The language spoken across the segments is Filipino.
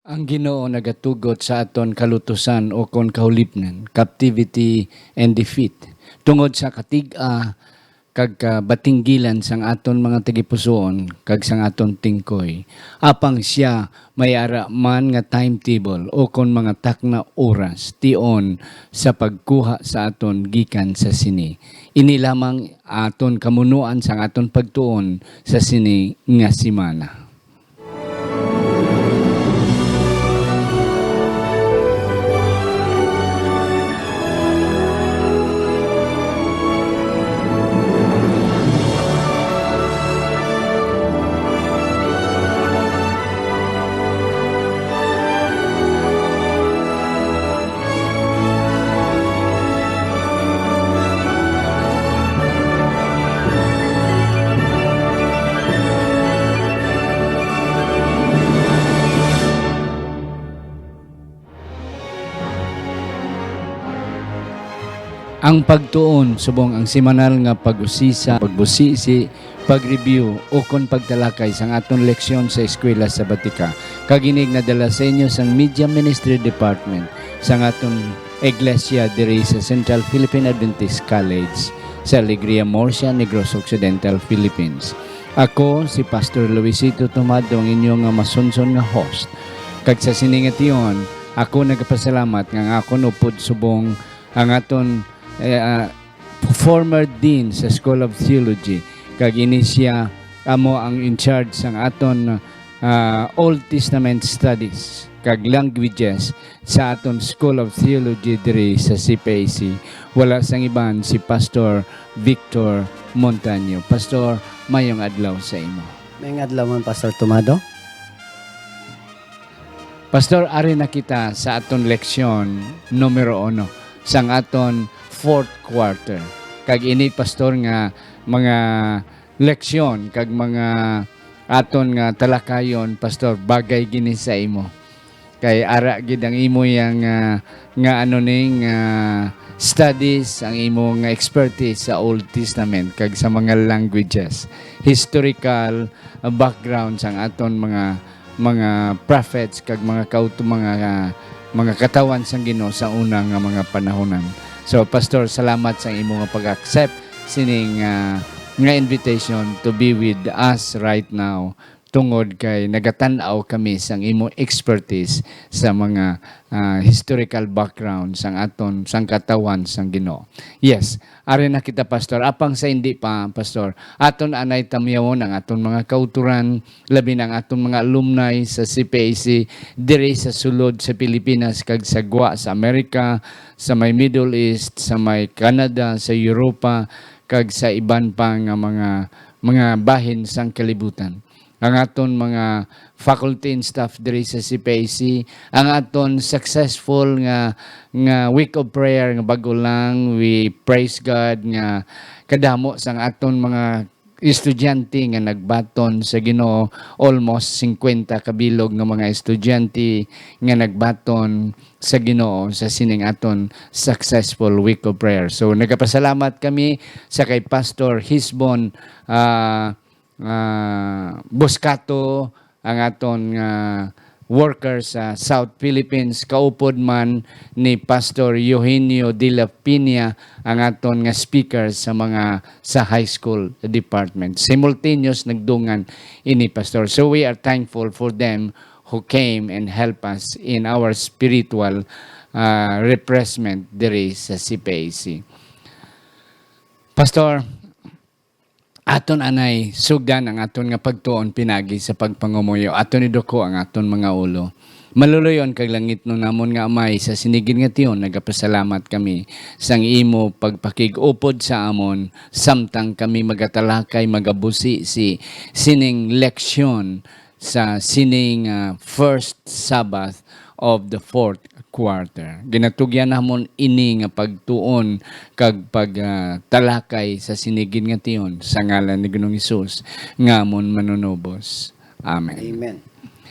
Ang Ginoo nagatugot sa aton kalutusan o kon kahulipnan, captivity and defeat. Tungod sa katig-a kag batinggilan sang aton mga tagipusoon kag sang aton tingkoy. Apang siya may ara man nga timetable o kon mga takna oras tion sa pagkuha sa aton gikan sa sini. Ini lamang aton kamunuan sang aton pagtuon sa sini nga semana. Ang pagtuon subong ang semanal nga paghusisa, pagbusisi, pag-review o kon pagtalakay sang aton leksyon sa eskuela sabatika. Kaginig na dala sa inyo sang Media Ministry Department sang aton Iglesia diri sa Central Philippine Adventist College sa Alegria, Murcia, Negros Occidental, Philippines. Ako si Pastor Luisito Tomado, ang inyo nga masunson nga host. Kag sa siningation, ako nagapasalamat nga akon upod subong ang aton former dean sa School of Theology, kag ini siya amo ang in charge sang aton Old Testament studies kag languages sa aton School of Theology diri sa CPAC. Wala sang iban si Pastor Victor Montaño. Pastor, mayong adlaw sa imo. Mayong adlaw man, Pastor Tomado. Pastor, ari na kita sa aton leksyon numero 1 sang aton fourth quarter. Kag ini, Pastor, nga mga leksyon kag mga aton nga talakayon, Pastor, bagay gini sa imo. Kay ara gid ang imo yang nga ano ning studies, ang imo nga expertise sa Old Testament kag sa mga languages, historical background sang aton mga prophets kag mga mga katawan sang Ginoo sa unang mga panahonan. So, Pastor, salamat sa imo nga pag-accept sining nga invitation to be with us right now, tungod kay nagatanaw kami sang imo expertise sa mga historical background sang aton sang katawan sang Ginoo. Yes, ari na kita, Pastor. Apang sa hindi pa, Pastor, aton anay tamyawon ang aton mga kauturan, labi ng aton mga alumni sa CPAC diri sa sulod sa Pilipinas kag sa Gwa sa Amerika, sa may Middle East, sa may Canada, sa Europa, kag sa iban pa nga mga bahin sang kalibutan. Ang aton mga faculty and staff diri sa CPAC, ang aton successful nga week of prayer nga bago lang, we praise God nga kadamo sang aton mga estudyante nga nagbaton sa Ginoo, almost 50 kabilog nga mga estudyante nga nagbaton sa Ginoo sa sining aton successful week of prayer. So nagapasalamat kami sa kay Pastor Hisbon Buscato, ang aton worker sa South Philippines, kaupod man ni Pastor Eugenio de la Piña, ang aton nga speaker sa high school department. Simultaneous nagdungan ini, Pastor. So we are thankful for them who came and help us in our spiritual refreshment diri sa CPAC. Pastor, aton anay sugdan ang aton nga pagtuon pinagi sa pagpangumuyo. Aton idoko ang aton mga ulo. Maluluyon kag langit no namon nga Amay, sa sinigid nga tiyon nagapasalamat kami sang imo pagpakig-upod sa amon samtang kami magatalakay magabusi si sining leksyon sa sining first Sabbath of the fourth quarter. Ginatugyan namon ini nga pagtuon kag pagtalakay sa sinigid nga tiyon sa ngalan ni Ginoong Hesus nga amon manunubos. Amen. Amen.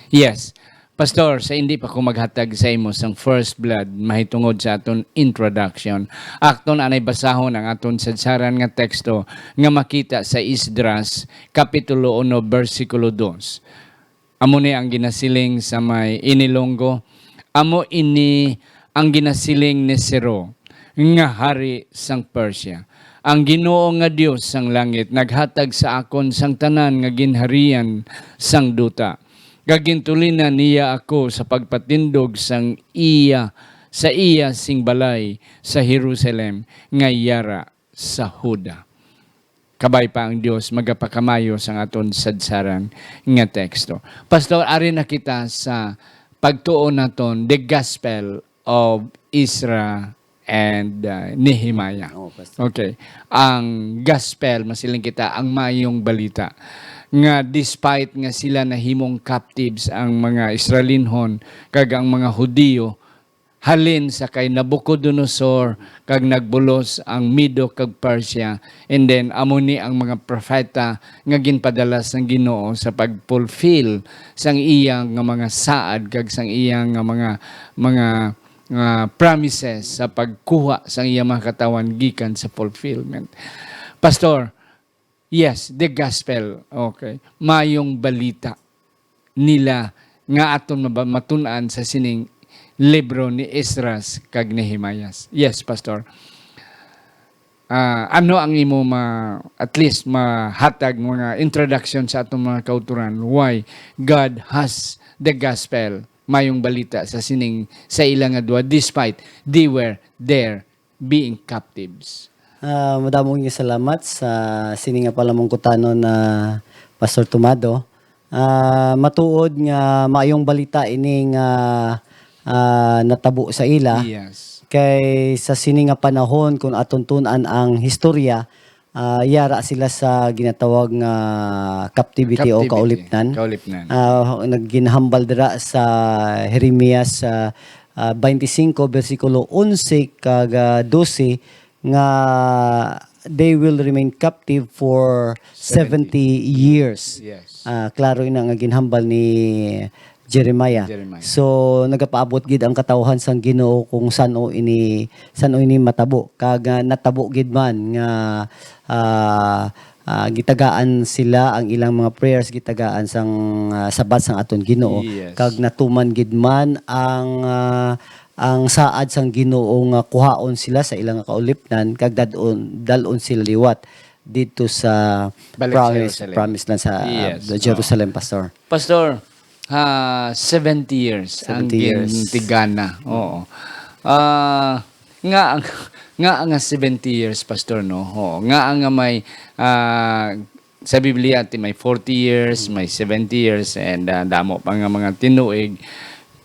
Yes. Pastor, sa hindi pa ko maghatag sa imo sang first blood mahitungod sa aton introduction, akton anay basahon ang aton sadsaran nga teksto nga makita sa Esdras kapitulo 1 bersikulo 2. Amo ni ang ginasiling sa may Ilonggo. Amo ini ang ginasiling ni Ciro nga hari sang Persia. Ang Ginoo nga Dios sang langit naghatag sa akon sang tanan nga ginharian sang duta. Gagintulinan niya ako sa pagpatindog sang iya sa iya sing balay sa Jerusalem nga yara sa Huda. Kabay pa ang Dios magapakamayo sang aton sadsaran nga teksto. Pastor, ari na kita sa pagtuon naton the Gospel of Ezra and Nehemiah. Okay. Ang gospel, masiling kita, ang mayong balita. Nga despite nga sila nahimong captives ang mga Israelinhon, kag ang mga Hudiyo, halin sa kay Nabucodonosor, kag nagbulos ang Medo kag Persia, and then amuni ang mga propeta nga ginpadala sang Ginoo sa pagfulfill sang iyang nga mga saad kag sang iyang nga mga promises sa pagkuha sa iyang mga katawan gikan sa fulfillment. Pastor, yes, the gospel, okay. Mayong balita nila nga aton matun-an sa sining libro ni Esdras kag Nehemiah. Yes, Pastor. Ano ang imo at least mahatag mga introduction sa atong mga kauturan why God has the gospel, mayong balita sa sining sa ilang adwa despite they were there being captives. Madamong yung salamat sa sining nga palamong kutanon na Pastor Tomado. Matuod nga mayong balita ini nga natabo sa ila. Yes. Kay sa sining nga panahon kung aton tun-an ang historya, yara sila sa ginatawag nga captivity o kaulipnan. Nagginhambal dira sa Jeremias 25 versikulo 11 kag 12 nga they will remain captive for 70 years. Yes. Klaro ina nga ginhambal ni Jeremiah. So nagapaabot gid ang katawhan sang Ginoo kung sano ini matabo. Kag natabo gid man nga gitagaan sila ang ilang mga prayers, gitagaan sang sabat sang aton Ginoo. Yes. Kag natuman gid man ang saad sang Ginoo nga kuhaon sila sa ilang kaulipnan kag dalon sila liwat dito sa promise land sa Jerusalem, Pastor. Pastor, 70 years 70 ang years. gintigana. Oo. Nga ang 70 years, Pastor, no? Oo. Nga ang may sa Biblia may 40 years, may 70 years, and damo pa nga mga tinuig.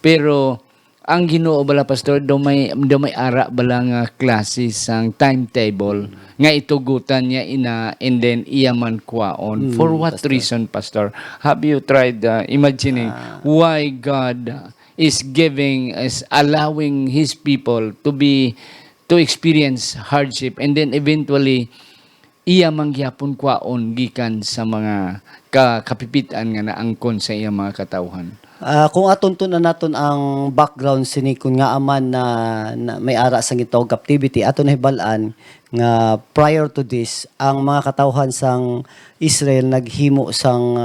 Pero ang Ginoo bala, Pastor, do may ara bala nga klase sang timetable nga itugutan niya ina and then iyaman kwaon. For what Pastor. reason, Pastor? Have you tried imagining why God is allowing His people to experience hardship and then eventually iya mangyapon kwaon gikan sa mga kapipitan nga naangkon sa iyang mga katawhan? Kung aton tunan naton ang background sini kun nga aman na may ara sa gitawag captivity, aton nahibalan nga prior to this ang mga katawhan sang Israel naghimo sang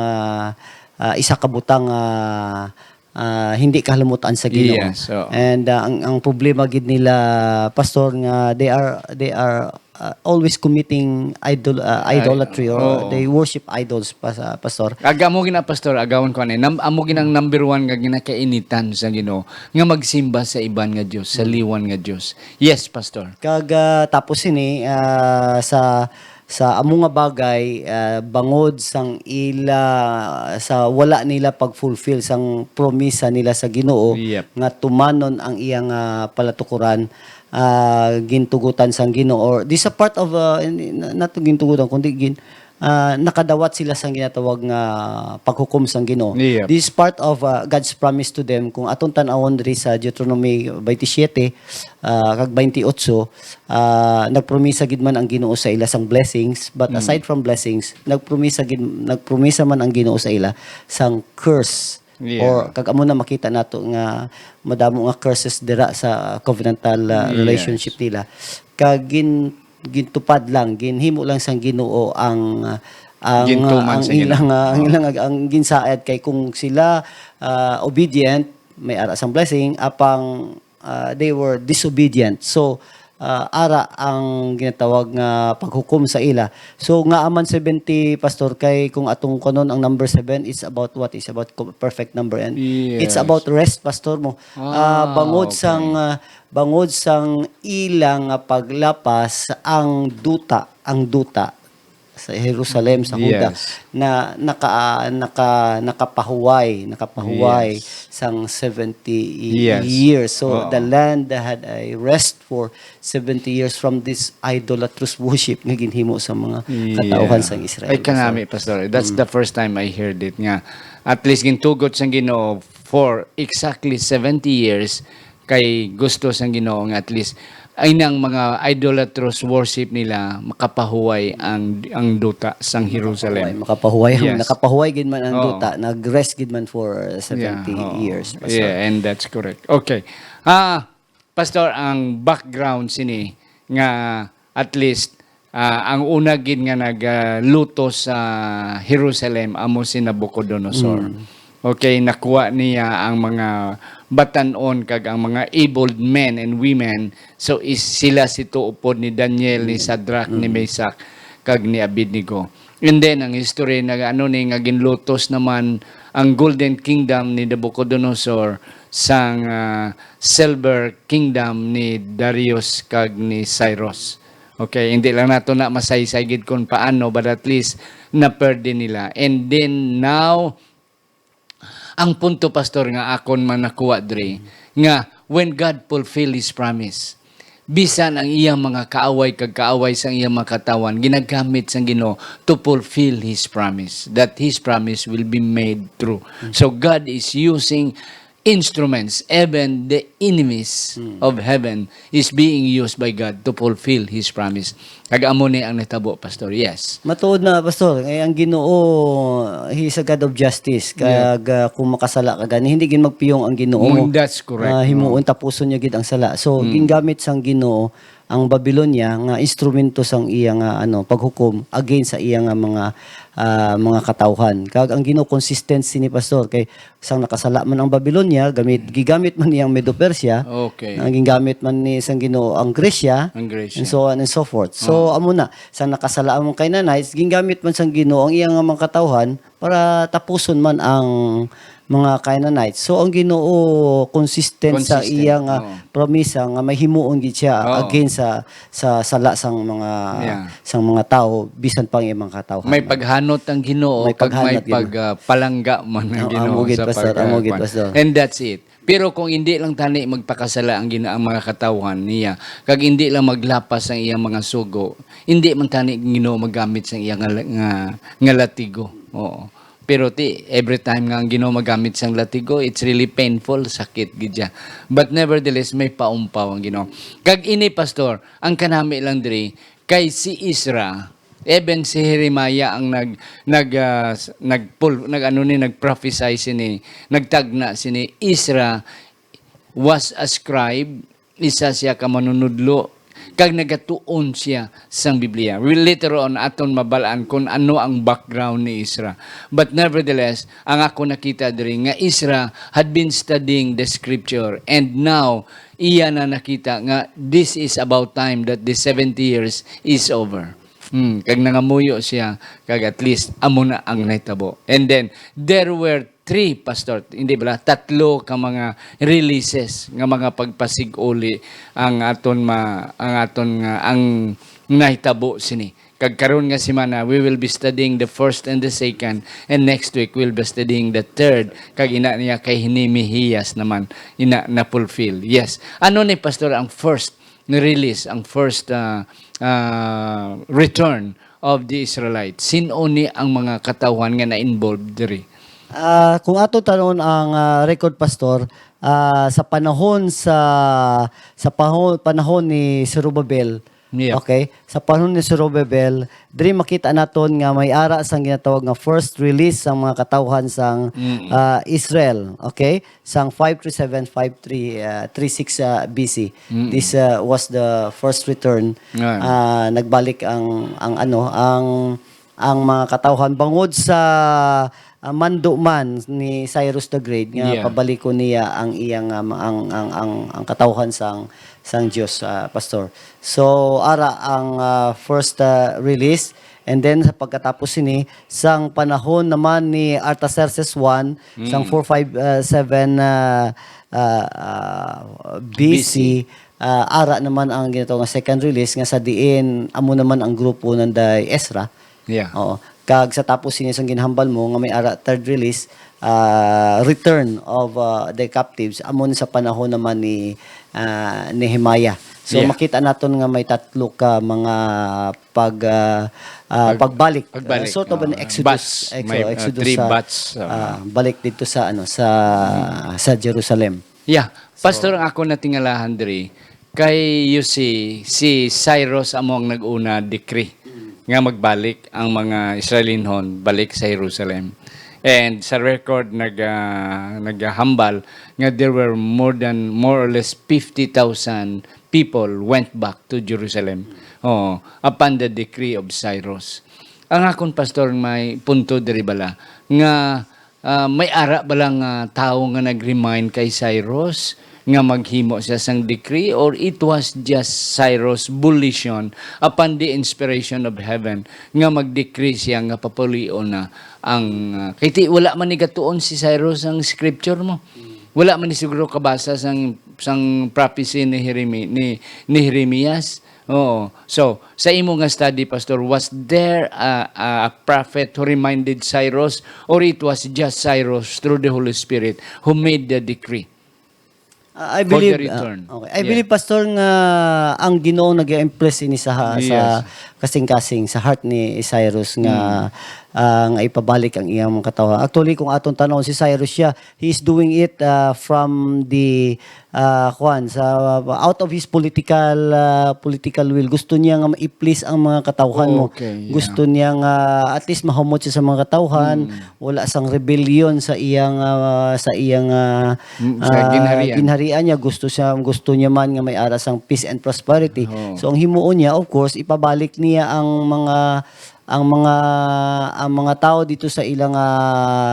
isa ka butang hindi kahalimutan sa Ginoo. Yes, so. And ang problema gid nila, Pastor, nga they are always committing idolatry or they worship idols, Pastor. Amo gina, Pastor, agawan ko amo ginang number one nga ginakainitan sa Ginoo nga magsimba sa iban nga Dios, sa liwan nga Dios. Yes, Pastor. Kag tapos ini sa amo nga bagay bangod sang ila sa wala nila pag-fulfill sang promisa nila sa Ginoo. Yep. Nga tumanon ang iyang palatukuran, gintugutan sang Ginoo, or this a part of not gintugutan kundi nakadawat sila sang ginatawag nga paghukom sang Ginoo. Yep. This is part of God's promise to them. Kung atong tan-awon diri sa Deuteronomy 27 kag 28, nagpromisa gid man ang Ginoo sa ila sang blessings, but aside from blessings, nagpromisa man ang Ginoo sa ila sang curse. Yeah. Or kag amo na makita nato nga madamo nga curses dira sa covenantal relationship nila. Kag gintupad lang, ginhimo lang sang Ginoo ang Gintuman sa ang ginsaad kay kung sila obedient, may ara sang blessing, apang they were disobedient. So ara ang ginatawag nga paghukom sa ila. So nga aman 70, pastor, kay kung atong kanon ang number 7 is about what? Is about perfect number, and it's about rest, pastor mo. Bangod sang ilang paglapas ang duta sa Jerusalem, sa Huda, na nakapahuway sang 70 years. So the land had a rest for 70 years from this idolatrous worship nga ginhimo sa mga katauhan sang Israel. Ay kanami, pastor. That's the first time I heard it nga. At least gintugot sang Ginoo for exactly 70 years kay gusto sang Ginoo nga at least ay nang mga idolatrous worship nila makapahuway ang duta sang Jerusalem. Nakapahuway gid man ang duta, nag-rest gid man for 70 years. Pastor. Yeah, and that's correct. Okay. Pastor, ang background sini nga at least ang una gid nga nagluto sa Jerusalem amo si Nabucodonosor. Okay, nakuha niya ang mga batanon kag ang mga able men and women. So sila si tuupod ni Daniel, ni Shadrach, ni Meshach kag ni Abednego. And then ang history nga nga ginlutos naman ang Golden Kingdom ni Nabucodonosor sang Silver Kingdom ni Darius kag ni Cyrus. Okay, hindi lang nato na masaysay gid kung paano, but at least na-perde nila. And then now ang punto, pastor, nga akon man nakuha dre nga when God fulfill His promise, bisan ang iyang mga kaaway kag kaaway sang iyang mga katawan, ginagamit sang Ginoo to fulfill His promise, that His promise will be made true. So God is using instruments, even the enemies of heaven is being used by God to fulfill His promise. Kag-amo ni ang natabo, pastor. Yes. Matuod na, pastor. Ang Ginoo, He is a God of justice. Kag kung makasala ka gani, hindi gin magpiyong ang Ginoo. That's correct. Himuon tapuson niya gid ang sala. So gingamit sang Ginoo ang Babylonia nga instrumento sang iya nga paghukom against sa iya nga mga katawhan. Kag ang Ginoo consistency ni pastor kay sang nakasala man ang Babylonia, gigamit man niyang Medo-Persia. Okay. Ang gigamit man ni sang Ginoo ang Gresya, and so on and so forth. So amo na sang nakasala ang Canaanites, gingamit man sang Ginoo ang iya nga mga katawhan para tapuson man ang mga Canaanites. So ang Ginoo consistent sa iya nga promisa nga may himuon gid siya against sa sala sang mga tao bisan pang iyang mga katawhan. May paghanot ang Ginoo kag may pagpalangga man ang Ginoo sa pastor. And that's it. Pero kung hindi lang tani magpakasala ang mga katawhan niya, kag hindi lang maglapas ang iyang mga sugo, hindi man tani Ginoo magamit sa iyang nga latigo. Oo. Pero every time nga ang Ginoo magamit sang latigo, it's really painful, sakit gidya. But nevertheless, may paumpaw ang Ginoo. Kag ini, pastor, ang kanami lang diri kay si Ezra, even si Jeremiah ang nagprophesy sini, nagtagna sini. Ezra was a scribe, isa siya ka manunudlo, kag nagatuon siya sang Biblia. We later on aton mabalaan kung ano ang background ni Ezra. But nevertheless, ang ako nakita diri nga Ezra had been studying the scripture, and now iya na nakita nga this is about time that the 70 years is over. Kag nangamuyo siya, kag at least amo na ang naitabo. And then there were 3, pastor, hindi ba? 3 ka mga releases nga mga pagpasiguli ang aton ang nahitabo sini. Kag karon nga semana we will be studying the first and the second, and next week we'll be studying the third. Kag ina niya kay Hinimihiyas naman ina na fulfill. Yes. Ano ni pastor ang first release, ang first return of the Israelites? Sino ni ang mga katawhan nga na-involved diri? Kung ato tanon ang record, pastor, sa panahon panahon ni Zerubbabel, okay, sa panahon ni Zerubbabel, diri makita naton nga may ara sang ginatawag nga first release sang mga katawhan sang Israel, okay, sang 537 36 BC. This was the first return. Nagbalik ang ang mga katawhan bangod sa mando man ni Cyrus the Great nga pabaliko niya ang iyang ang katawhan sang Dios, pastor. So ara ang first release, and then sa pagkatapos ini sang panahon naman ni Artaxerxes I sang 457 BC, ara naman ang ginatawag nga second release nga sa diin amo naman ang grupo ng Ezra. Oo. Kag sa tapos ini sang ginhambal mo nga may ara third release, return of the captives amon sa panahon naman ni Nehemiah. So makita naton nga may tatlo ka mga pagbalik. Sort of an Exodus. May three bats. Balik dito sa sa Jerusalem. Pastor, ang ako natingalahan diri kay you see, si Cyrus amo ang nag-una decree nga magbalik ang mga Israelinhon balik sa Jerusalem. And sa record naghambal nga there were more or less 50,000 people went back to Jerusalem upon the decree of Cyrus. Ang akon pastor may punto diri bala nga may ara balang tao nga nag-remind kay Cyrus nga maghimo siya sang decree, or it was just Cyrus' volition upon the inspiration of heaven nga mag-decree siya nga papulio na ang kiti wala man ni gatuon si Cyrus ang scripture mo. Wala man ni siguro kabasa sang prophecy ni Jeremias. So sa imo nga study, pastor, was there a prophet who reminded Cyrus, or it was just Cyrus through the Holy Spirit who made the decree? I believe I believe, pastor, nga ang Ginoo nag-impress ini sa kasing-kasing sa heart ni Cyrus nga nga ipabalik ang iyang mga katawan. Actually, kung atong tanong si Cyrus siya, he is doing it from the out of his political will. Gusto niya nga ma-please ang mga katawhan mo. Gusto niya nga at least mahumot siya sa mga katawhan, wala sang rebellion sa iyang ginharian niya. Gusto niya man nga may aras ang peace and prosperity. So ang himuon niya, of course, ipabalik niya ang mga tao dito sa ilang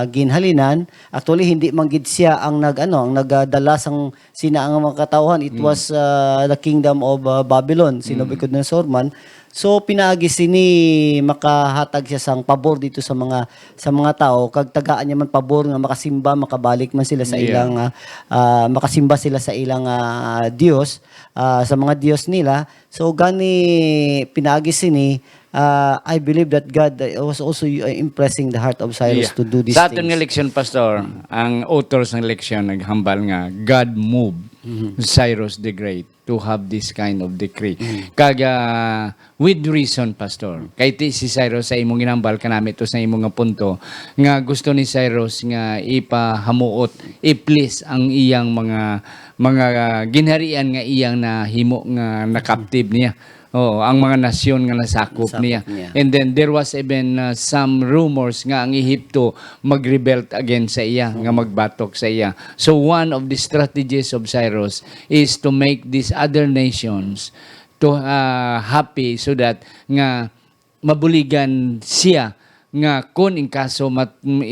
ginhalinan. Actually hindi man gid siya ang nagdala sang sina ang mga katawhan. It was the kingdom of Babylon, sinubikod ng Sorman. So pinaagi sini makahatag siya sang pabor dito sa mga tao, kag tagaan niya man pabor nga makasimba, makabalik man sila sa ilang makasimba sila sa ilang Dios, sa mga Dios nila. So gani pinaagi sini, I believe that God was also impressing the heart of Cyrus to do these things. Sa aton nga leksyon, pastor, ang authors ng leksyon naghambal nga God moved Cyrus the Great to have this kind of decree. Kaga with reason, pastor. Kay si Cyrus sa imong ginambal kanami to sa imong nga punto nga gusto ni Cyrus nga ipahamuot, i-please ang iyang mga ginharian nga iyang nahimo nga na-captive niya. Ang mga nasyon nga nasakop niya. And then there was even some rumors nga ang Ehipto mag-rebel against sa iya, nga magbatok sa iya. So one of the strategies of Cyrus is to make these other nations to happy, so that nga mabuligan siya nga kun in kaso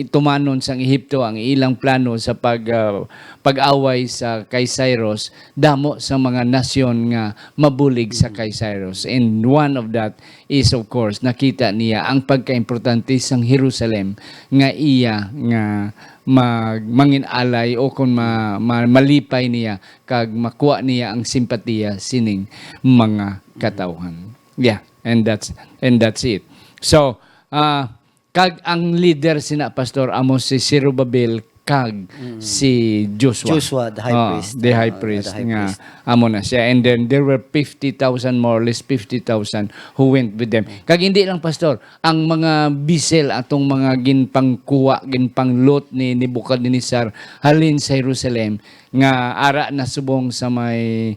tumanon sang Ehipto ang ilang plano sa pag-away sa kay Cyrus, damo sa mga nasyon nga mabulig sa kay Cyrus. And one of that is, of course, nakita niya ang pagkaimportante sang Jerusalem nga iya nga manginalay o kung malipay niya kag makuha niya ang simpatiya sining mga katawhan. And that's it. So kag ang leader sina pastor amo si Zerubbabel kag si Joshua the high priest. The high priest nga amo na siya. And then there were 50,000, more or less 50,000 who went with them. Kag hindi lang pastor, ang mga bisel atong mga ginpangkuha, ginpanglot ni Nebukadnezar halin sa Jerusalem nga ara na subong sa may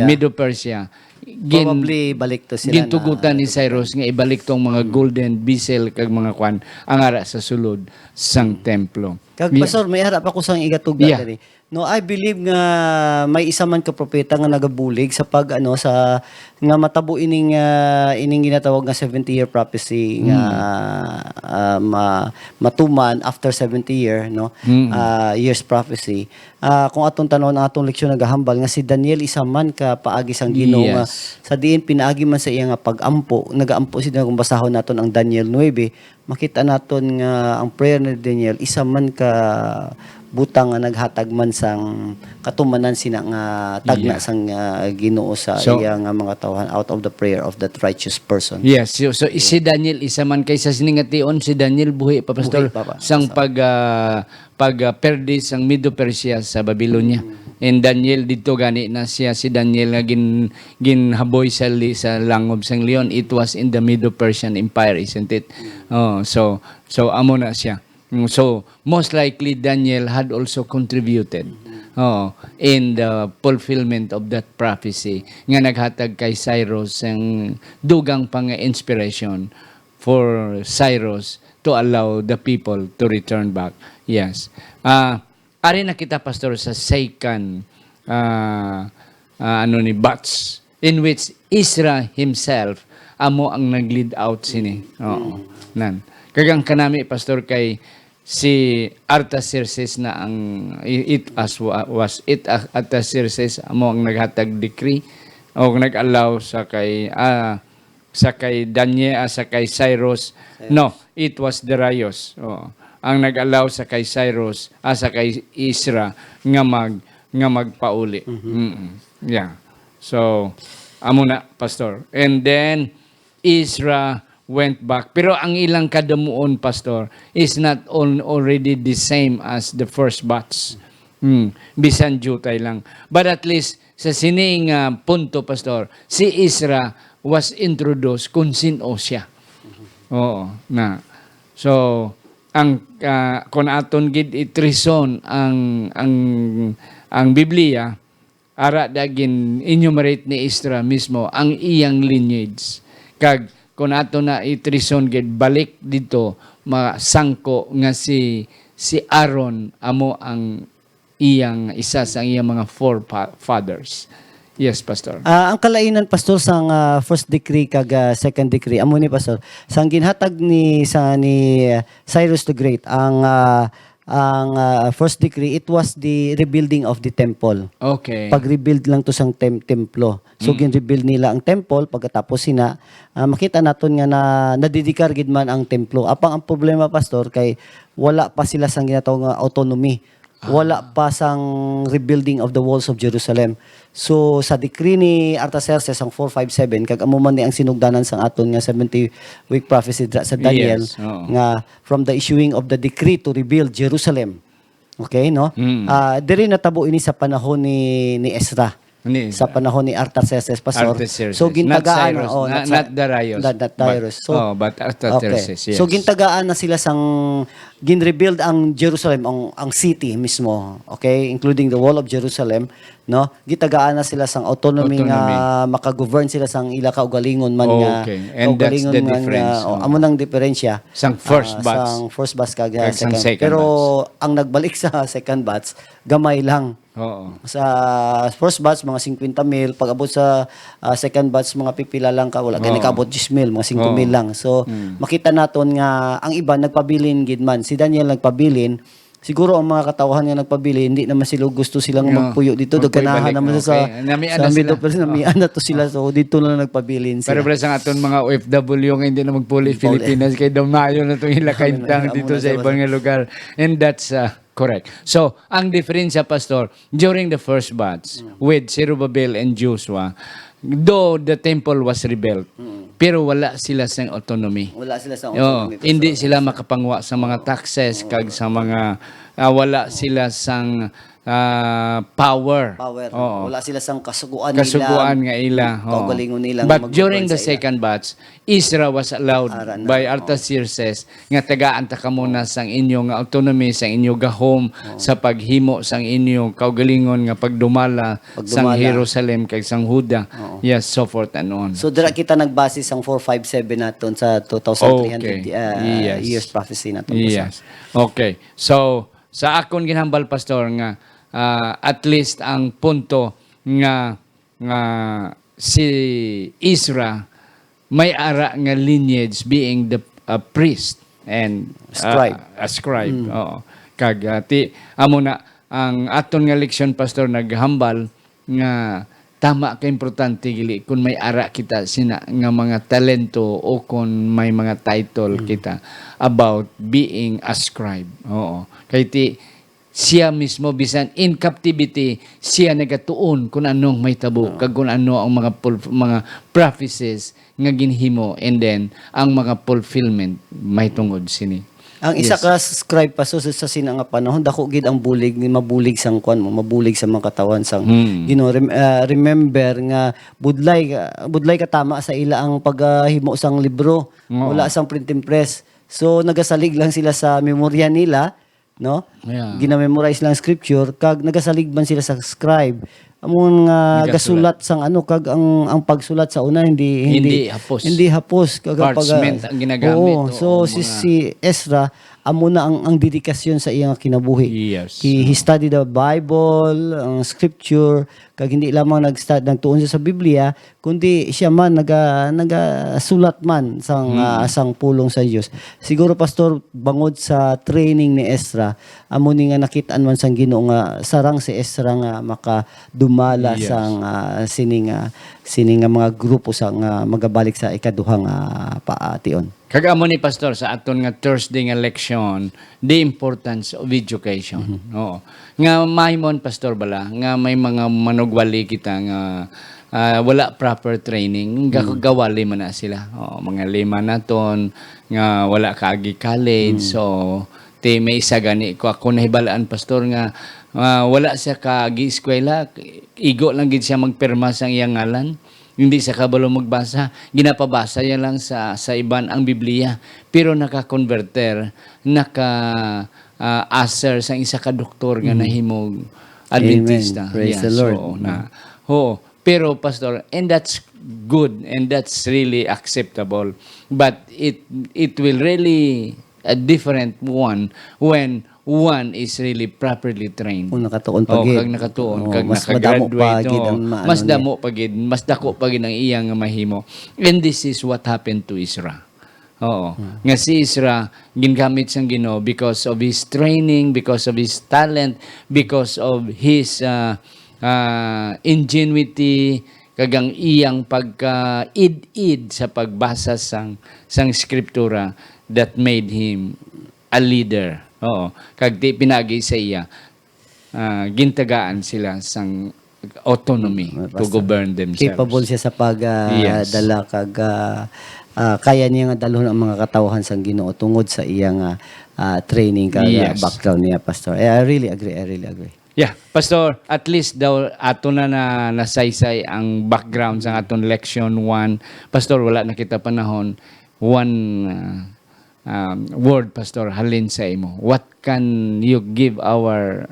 Medo-Persia. Probably balik to sila gintugutan ni Cyrus nga ibalik tong mga golden bisel kag mga kwan ang ara sa sulod sang templo. Kag pastor, may harap ako sang igatugda diri No, I believe nga may isa man ka propeta nga nagabulig sa pag sa nga matabo ining ginatawag nga 70-year prophecy nga matuman after 70 years prophecy. Kung atong tanon ang atong leksyon nagahambal nga si Daniel isa man ka paagi sang Ginoo nga sa diin pinaagi man sa iya nga pagampo, nagaampo siya kung basahon naton ang Daniel 9, makita naton nga ang prayer ni Daniel isa man ka butang nga naghatag man sang katumanan sina nga tagna sang Ginoo sa iya nga mga tawhan out of the prayer of that righteous person. Yes, so si Daniel isa man kay sa siningation si Daniel buhi pa pastor sang perdi sang Medo Persia sa Babylonia. And Daniel dito gani na siya si Daniel nga ginhaboy sa langob sang leon. It was in the Medo Persian Empire, isn't it? So amo na siya. So, most likely, Daniel had also contributed in the fulfillment of that prophecy nga naghatag kay Cyrus ang dugang pang inspiration for Cyrus to allow the people to return back. Yes. Ari na kita, Pastor, sa second batch in which Ezra himself amo ang nag-lead out sini. Nan. Kagang kanami, Pastor, kay si Artaxerxes na ang Artaxerxes amo ang naghatag decree o nag-allow sa kay Daniel sa kay Cyrus. No, it was Darius. Ang nag-allow sa kay Cyrus sa kay Ezra nga magpauli. Yeah. So amo na, Pastor. And then Ezra went back. Pero ang ilang kadamuon, Pastor, is not already the same as the first batch. Bisan jutay lang. But at least, sa sining punto, Pastor, si Ezra was introduced kung sino siya. Oo. Na. So, kung aton gid itrison ang Biblia, ara dagin enumerate ni Ezra mismo ang iyang lineage. Kag kung ato na itrison gid balik dito masangko nga si Aaron amo ang iyang isa sa iyang mga forefathers. Yes, Pastor. Ang kalainan, Pastor, sang first decree kag second decree amo ni Pastor sang ginhatag ni Cyrus the Great ang first decree, it was the rebuilding of the temple. Okay. Pag-rebuild lang to sang templo. So gin-rebuild nila ang temple pagkatapos makita naton nga nadidikar gid man ang templo. Apang ang problema, Pastor, kay wala pa sila sang ginatawag nga autonomy. Wala pa sang rebuilding of the walls of Jerusalem. So sa decree ni Artaxerxes ang 457 kag amo man ni ang sinugdanan sang aton nga 70-week prophecy sa Daniel nga from the issuing of the decree to rebuild Jerusalem. Okay, no? Diri natabo ini sa panahon ni Ezra. Sa panahon ni Artaxerxes, Pastor. So gintagaan not Darius. Not Darius. So but Artaxerxes. Okay. Yes. So gintagaan na sila sang gin-rebuild ang Jerusalem, ang city mismo, okay, including the wall of Jerusalem, no? Gitagaan na sila sang autonomy nga makagovern sila sang ila kaugalingon man nga. Okay. And that's the difference. Amo nang diferensya sang first batch. Sang first batch kag second. Pero ang nagbalik sa second batch gamay lang. Oo. Sa first batch mga 50,000, pag abot sa second batch mga pipila lang ka, wala gani kaabot 10,000, mga 5,000 lang. So makita naton nga ang iba nagpabilin gid man. Si Daniel nagpabilin. Siguro ang mga katawhan nga nagpabili, hindi naman sila gusto silang magpuyo dito. Daganahan naman sa Medo Persia, namian na to sila. So dito na nagpabilin sila. Pero sa aton mga OFW nga hindi na magpuli Pilipinas, kay Dumayo na itong hilakaintang dito sa ibang lugar. And that's correct. So, ang diferensya, Pastor, during the first batch with Zerubbabel and Joshua, though the temple was rebuilt, pero wala sila sang autonomy. Wala sila sang autonomy. Hindi sila makapangwa sa mga taxes, kag sa mga, wala sila sang power. Wala sila sang kasuguan nga ila. Nilang But during the second batch, Ezra was allowed by Artaxerxes nga tagaan ta kamuna sang inyo nga autonomy, sang inyo gahom sa paghimo sang inyo kaugalingon nga pagdumala sang Jerusalem kag sang Huda. Yes, so forth and on. So dira kita nagbase sang 457 naton sa 2,300 years prophecy naton. Yes. Okay. So sa akon ginhambal, Pastor, nga at least ang punto nga si Ezra may ara nga lineage being the priest and a scribe. Oo. Kag amo na ang aton nga leksyon, pastor, naghambal nga tama ka importante gili kung may ara kita sina nga mga talento o kung may mga title kita about being a scribe. Oo. Kay siya mismo bisan in captivity siya nagatuon kung anong may tabo kag kung ano ang mga prophecies nga ginhimo, and then ang mga fulfillment may tungod sini. Ang isa ka scribe pa sa sina nga panahon dako gid ang mabulig sang kwan mo, mabulig sa mga katawan sang remember nga budlay ka tama sa ila ang paghimo sang libro, wala sang printing press, so nagasalig lang sila sa memorya nila, no? Gina-memorize lang scripture kag nagasalig man sila sa scribe among gasulat sang kag ang pagsulat sa una hindi hapos kag parchment ang ginagamit. So si Ezra amo na ang dedikasyon sa iyang kinabuhi. He studied the Bible, ang scripture, kag hindi lamang nagtuon siya sa Biblia, kundi siya man nagasulat man sang pulong sa Dios. Siguro, pastor, bangod sa training ni Ezra, amo ni nga nakitaan man sang Ginoo nga sarang si Ezra nga makadumala sang sining mga grupo sang magabalik sa ikaduhang paation. Kag amo ni pastor sa aton nga Thursday nga leksyon, the importance of education. Oo. Nga mahimon, pastor, bala nga may mga manugwali kita nga wala proper training, gawali man na sila. Mga lima naton nga wala kaagi college. So may isa gani ko ako nahibalaan, pastor, nga wala siya kaagi eskuela, igo lang gid siya magpirma sang iyang ngalan. Hindi sa kabalo magbasa, ginapabasa niya lang sa iban ang Biblia, pero naka-converter, naka-aser sa isa ka doktor nga nahimog Adventista. Praise the Lord. Pero pastor, and that's good and that's really acceptable, but it will really a different one when one is really properly trained. Kung nakatuon pagid. Kag nakatuon, kag nakagraduate. Mas damo pagid, mas dako pagid ang iyang mahimo. And this is what happened to Ezra. Nga si Ezra, gingamit siyang Ginoo because of his training, because of his talent, because of his ingenuity, kagang iyang pagka-id sa pagbasa sang skriptura that made him a leader. Kag di pinagi sa iya, gintagaan sila sang autonomy to govern themselves. Capable siya sa pagdala kag kaya niya nga dalhon ang mga katawhan sang Ginoo tungod sa iyang training kag background niya, pastor. I really agree. Yeah, pastor, at least daw ato na nasaysay ang background sa aton leksyon 1. Pastor, wala na kita panahon. Word, pastor, halin sa imo. What can you give our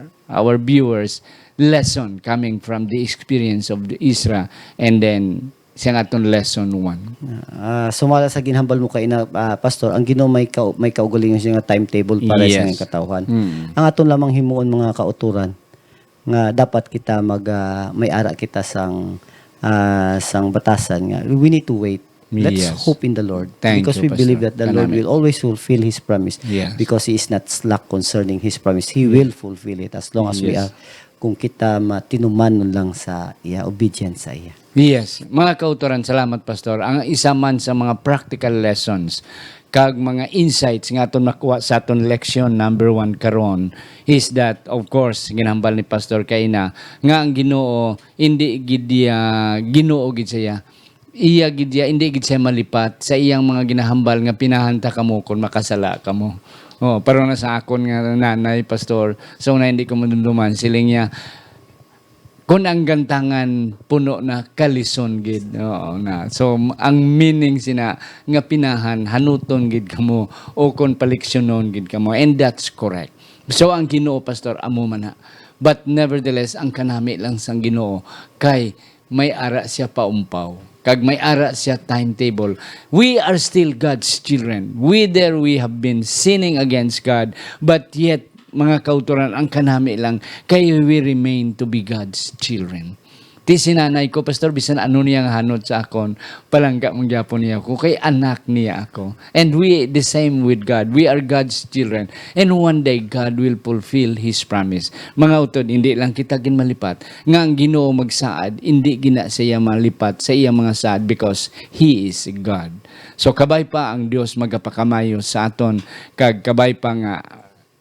viewers lesson coming from the experience of the Ezra and then siyang aton lesson 1? Sumala sa ginhambal mo kay pastor, ang Ginoo may kaugalingon siya nga timetable para sa iyang katawhan. Ang aton lamang himuon mga kauturan nga dapat kita may ara kita sang batasan nga we need to wait. Let's hope in the Lord. Because we believe that the Lord will always fulfill His promise. Because He is not slack concerning His promise. He will fulfill it as long as we are, kung kita tinuman lang sa iya, obedient sa iya. Yes. Mga kauturan, salamat, pastor. Ang isa man sa mga practical lessons kag mga insights nga aton makuha sa aton leksyon number 1 karon is that, of course, ginambal ni pastor kaina nga ang Ginoo hindi gid Ginoo gid siya. Iya gid hindi gid siya malipat sa iyang mga ginahambal nga pinahanta kamo kung makasala kamo. Pero na sa akon nga nanay, pastor, so na hindi ko madumduman siling niya kung ang gantangan puno na kalison gid. So ang meaning sina nga pinahan hanuton gid kamo o kung paliksyonon gid kamo, and that's correct. So ang Ginoo, pastor, amo man na. But nevertheless, ang kanami lang sang Ginoo kay may ara siya paumpaw. Kag may ara siya timetable. We are still God's children. We have been sinning against God, but yet mga kauturan ang kanami lang kay we remain to be God's children. Ti sinanay ko, Pastor, bisan ano niya nga hanod sa akon, palangga mong gyapon niya ako, kay anak niya ako. And we the same with God. We are God's children. And one day, God will fulfill His promise. Mga utod, hindi lang kita ginmalipat. Nga ang Ginoo magsaad, hindi gina siya malipat sa iya mga saad because He is God. So kabay pa ang Dios magapakamayo sa aton, kag kabay pa nga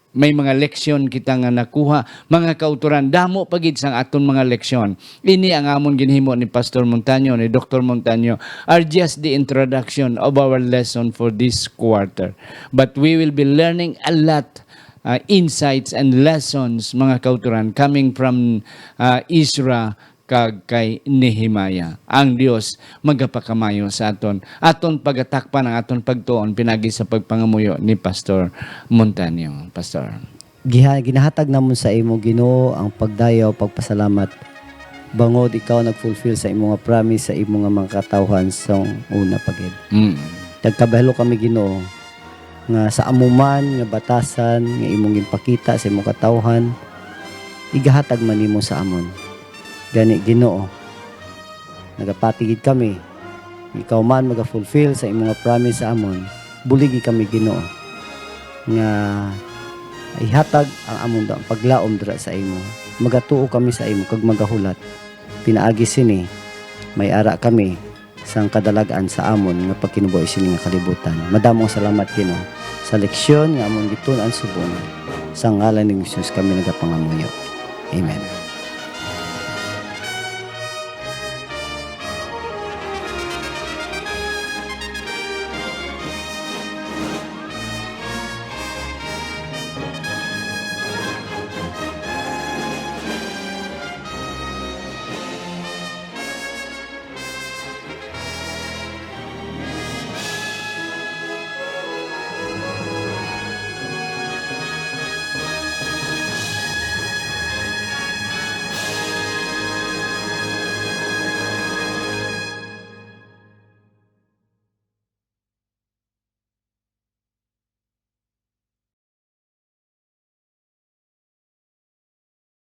may mga leksyon kita nga nakuha, mga kauturan, damo pagid sang aton mga leksyon. Ini ang amon ginhimo ni Pastor Montaño, ni Dr. Montaño, are just the introduction of our lesson for this quarter. But we will be learning a lot insights and lessons, mga kauturan, coming from Ezra kag kay Nehemiah. Ang Dios magapakamayo sa aton. Aton pagatakpan ang aton pagtuon pinagi sa pagpangamuyo ni Pastor Montaño. Pastor. Ginahatag namon sa imo Ginoo ang pagdayaw, pagpasalamat. Bangod ikaw nagfulfill sa imo nga promise sa imo nga mga katawhan sa una pagid. Tagkabalo kami Ginoo nga sa amuman nga batasan nga imong ginpakita sa imong katawhan, igahatag man nimo sa amon. Gani Ginoo, nagapatigid kami, ikaw man maga-fulfill sa imong promise sa amon, buligi kami Ginoo nga ihatag ang amon ang paglaom dira sa imo, magatuo kami sa imo kag magahulat, pinaagi sini may ara kami sang kadalagan sa amon nga pagkinuboy sini nga kalibutan. Madamong salamat Ginoo sa leksyon nga amon gitun-an subong, sa ngalan ni Jesus kami nagapangamuyo. Amen.